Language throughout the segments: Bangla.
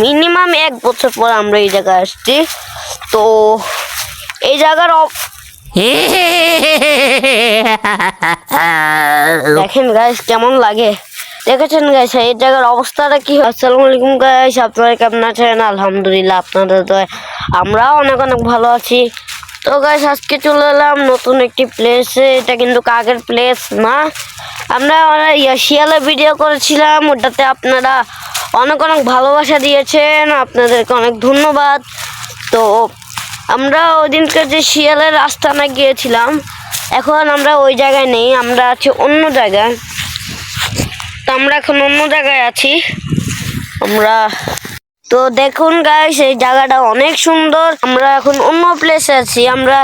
মিনিমাম 1 বছর পর আমরা এই জায়গায় আসছি। তো এই জায়গার দেখেন গাইস কেমন লাগে, দেখেছেন গাইস এই জায়গার অবস্থাটা কি। আসসালামু আলাইকুম গাইস, আপনারা কেমন আছেন? আলহামদুলিল্লাহ, আপনাদের তো আমরাও অনেক অনেক ভালো আছি। তো গাইস আজকে চলে এলাম নতুন একটি প্লেসে। এটা কিন্তু কাকের প্লেস না, আমরা শিয়ালে ভিডিও করেছিলাম, ওটাতে আপনারা অনেক অনেক ভালোবাসা দিয়েছেন, আপনাদেরকে অনেক ধন্যবাদ। তো আমরা ওই দিনকে যে শিয়ালের আস্তানা গিয়েছিলাম, এখন আমরা ওই জায়গায় নেই, আমরা আছি অন্য জায়গায়। তো আমরা এখন অন্য জায়গায় আছি আমরা। তো দেখুন গাইস এই জায়গাটা অনেক সুন্দর, আমরা এখন অন্য প্লেসে আছি। আমরা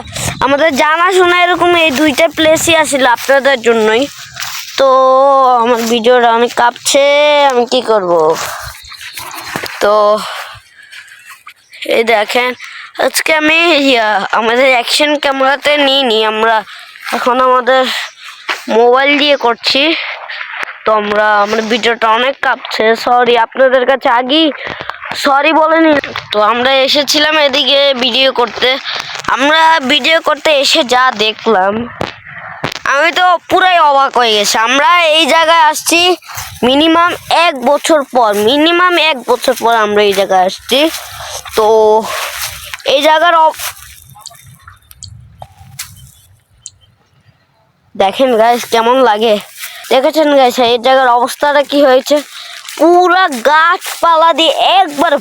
আমাদের জানাশোনা এরকম এই 2টা প্লেসই আসছিল আপনাদের জন্যই। তো আমার ভিডিওটা অনেক কাঁপছে, আমি কি করব। তো এই দেখেন আজকে আমি আমাদের অ্যাকশন ক্যামেরাতে নিইনি, আমরা এখন আমাদের মোবাইল দিয়ে করছি। তো আমার ভিডিওটা অনেক কাঁপছে, সরি আপনাদের কাছে আগেই সরি বলে নি। তো আমরা এসেছিলাম এদিকে ভিডিও করতে, আমরা ভিডিও করতে এসে যা দেখলাম আমি তো পুরাই অবাক হয়ে গেছি। আমরা এই জায়গায় আসছি মিনিমাম 1 বছর পর, আমরা এই জায়গায় আসছি। তো এই জায়গার দেখেন গাইস কেমন লাগে, দেখেছেন গাইস এই জায়গার অবস্থাটা কি হয়েছে। পুরা গাছপালা দিয়ে একবার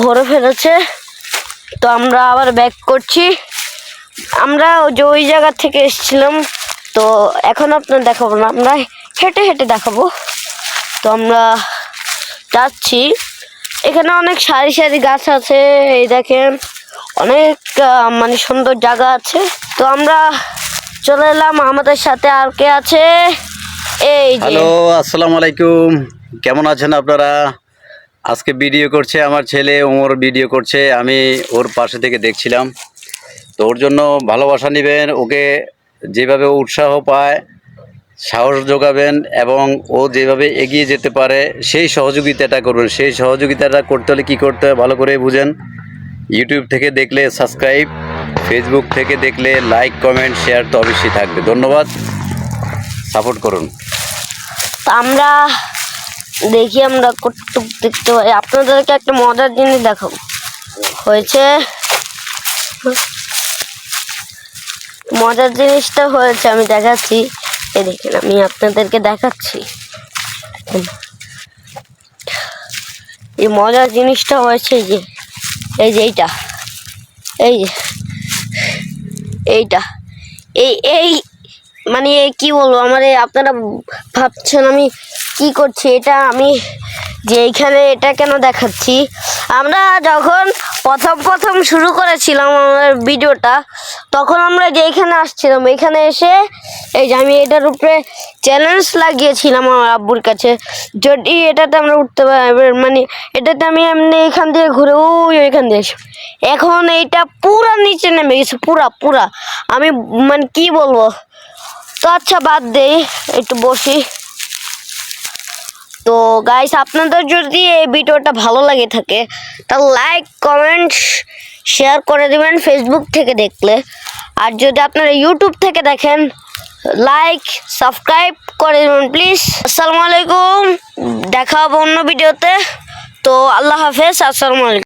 ভরে ফেলেছে। তো আমরা আবার ব্যাক করছি, আমরা ওই জায়গা থেকে এসেছিলাম। তো এখন আপনার দেখাবো না, আমরা হেঁটে হেঁটে দেখাবো। তো আমরা যাচ্ছি, এখানে অনেক সারি সারি গাছ আছে, এই দেখেন অনেক মানে সুন্দর জায়গা আছে। তো আমরা চলে এলাম, আমাদের সাথে আর কে আছে? এই হ্যালো, আসসালামু আলাইকুম, কেমন আছেন আপনারা? আজকে ভিডিও করছে আমার ছেলে ওমর, ভিডিও করছে, আমি ওর পাশে থেকে দেখছিলাম। তো ওর জন্য ভালোবাসা নেবেন, ওকে যেভাবে উৎসাহ পায় সাহস যোগাবেন এবং ও যেভাবে এগিয়ে যেতে পারে সেই সহযোগিতাটা করবেন। সেই সহযোগিতাটা করতে হলে কী করতে হয় ভালো করে বুঝেন। ইউটিউব থেকে দেখলে সাবস্ক্রাইব, ফেসবুক থেকে দেখলে লাইক, কমেন্ট, শেয়ার তো অবশ্যই থাকবে। ধন্যবাদ, সাপোর্ট করুন। আমরা দেখি আমরা কতটুকু দেখতে পাই। আপনাদেরকে একটা মজার জিনিস দেখাবো হয়েছে, মজার জিনিসটা হয়েছে আমি দেখাচ্ছি। এই দেখেন আমি আপনাদেরকে দেখাচ্ছি, এই মজার জিনিসটা হয়েছে এই যে এইটা এই মানে কি বলবো, আপনারা ভাবছেন আমি কি করছি। এটা আমি যে এইখানে এটা কেন দেখাচ্ছি, আমরা যখন প্রথম শুরু করেছিলাম আমার ভিডিওটা, তখন আমরা যেখানে আসছিলাম এখানে এসে এই যে আমি এটার উপরে চ্যালেঞ্জ লাগিয়েছিলাম আমার আব্বুর কাছে, যদি এটাতে আমরা উঠতে পারি, মানে এটাতে আমি এমনি এখান দিয়ে ঘুরে ওইখান দিয়ে এখন এইটা পুরা নিচে নেমে গেছে, পুরা আমি মানে কি বলবো। তো আচ্ছা বাদ দেই, একটু বসি। তো গাইস আপনাদের যদি এই ভিডিওটা ভালো লাগে থাকে তাহলে লাইক, কমেন্ট, শেয়ার করে দেবেন ফেসবুক থেকে দেখলে। আর যদি আপনারা ইউটিউব থেকে দেখেন লাইক, সাবস্ক্রাইব করে দেবেন প্লিজ। আসসালামু আলাইকুম, দেখা হবে অন্য ভিডিওতে। তো আল্লাহ হাফেজ, আসসালামু আলাইকুম।